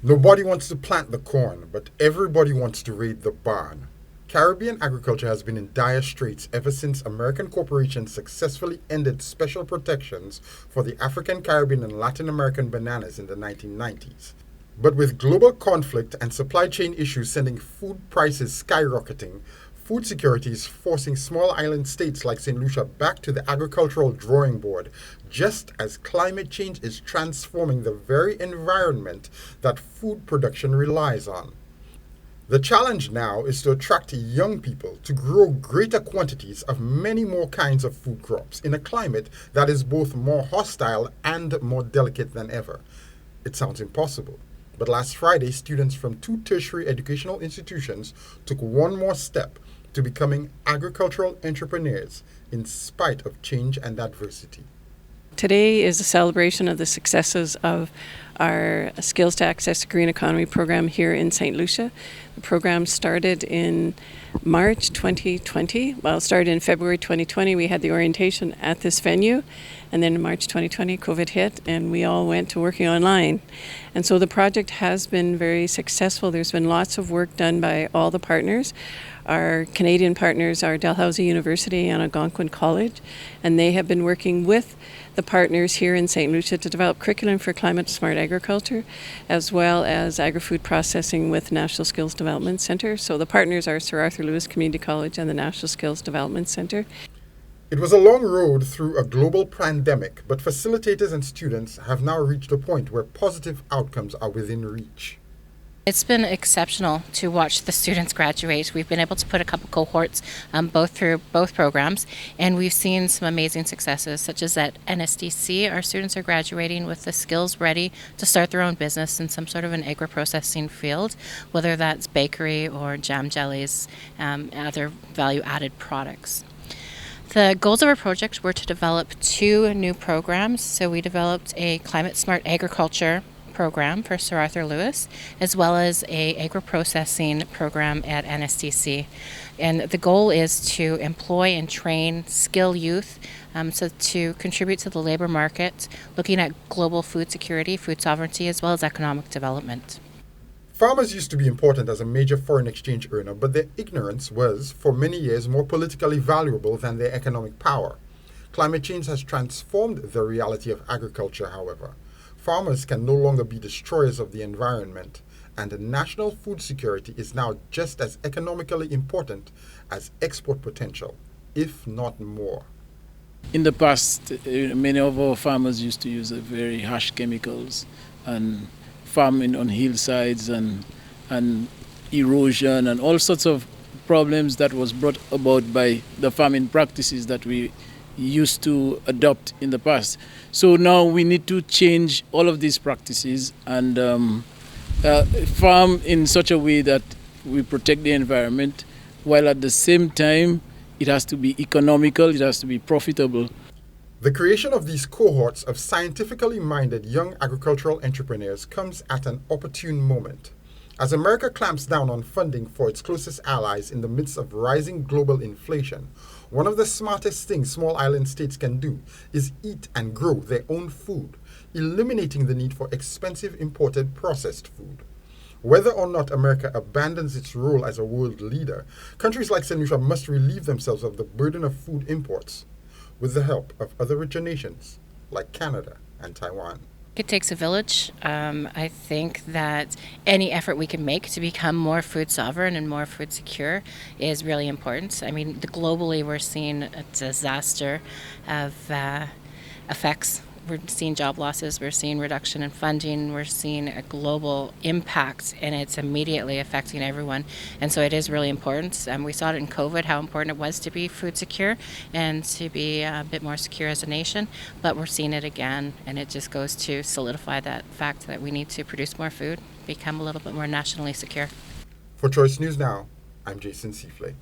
Nobody wants to plant the corn, but everybody wants to raid the barn. Caribbean agriculture has been in dire straits ever since American corporations successfully ended special protections for the African, Caribbean, and Latin American bananas in the 1990s. But with global conflict and supply chain issues sending food prices skyrocketing, food security is forcing small island states like Saint Lucia back to the agricultural drawing board, just as climate change is transforming the very environment that food production relies on. The challenge now is to attract young people to grow greater quantities of many more kinds of food crops in a climate that is both more hostile and more delicate than ever. It sounds impossible. But last Friday, students from 2 tertiary educational institutions took one more step to becoming agricultural entrepreneurs in spite of change and adversity. Today is a celebration of the successes of our Skills to Access the Green Economy program here in Saint Lucia. The program started in March 2020. Well, it started in February 2020. We had the orientation at this venue. And then in March 2020, COVID hit and we all went to working online. And so the project has been very successful. There's been lots of work done by all the partners. Our Canadian partners are Dalhousie University and Algonquin College, and they have been working with the partners here in St. Lucia to develop curriculum for climate-smart agriculture, as well as agri-food processing with National Skills Development Centre. So the partners are Sir Arthur Lewis Community College and the National Skills Development Centre. It was a long road through a global pandemic, but facilitators and students have now reached a point where positive outcomes are within reach. It's been exceptional to watch the students graduate. We've been able to put a couple cohorts both through both programs, and we've seen some amazing successes, such as at NSDC, our students are graduating with the skills ready to start their own business in some sort of an agro-processing field, whether that's bakery or jam jellies, other value-added products. The goals of our project were to develop 2 new programs. So we developed a climate-smart agriculture program for Sir Arthur Lewis, as well as a agro-processing program at NSDC. And the goal is to employ and train skilled youth so to contribute to the labor market, looking at global food security, food sovereignty, as well as economic development. Farmers used to be important as a major foreign exchange earner, but their ignorance was, for many years, more politically valuable than their economic power. Climate change has transformed the reality of agriculture, however. Farmers can no longer be destroyers of the environment, and national food security is now just as economically important as export potential, if not more. In the past, many of our farmers used to use very harsh chemicals and farming on hillsides and erosion and all sorts of problems that was brought about by the farming practices that we used to adopt in the past. So now we need to change all of these practices and farm in such a way that we protect the environment, while at the same time it has to be economical, it has to be profitable. The creation of these cohorts of scientifically minded young agricultural entrepreneurs comes at an opportune moment. As America clamps down on funding for its closest allies in the midst of rising global inflation, one of the smartest things small island states can do is eat and grow their own food, eliminating the need for expensive imported processed food. Whether or not America abandons its role as a world leader, countries like Saint Lucia must relieve themselves of the burden of food imports with the help of other richer nations like Canada and Taiwan. It takes a village. I think that any effort we can make to become more food sovereign and more food secure is really important. I mean, globally we're seeing a disaster of effects. We're seeing job losses, we're seeing reduction in funding, we're seeing a global impact, and it's immediately affecting everyone. And so it is really important. We saw it in COVID, how important it was to be food secure and to be a bit more secure as a nation, but we're seeing it again, and it just goes to solidify that fact that we need to produce more food, become a little bit more nationally secure. For Choice News Now, I'm Jason Seaflay.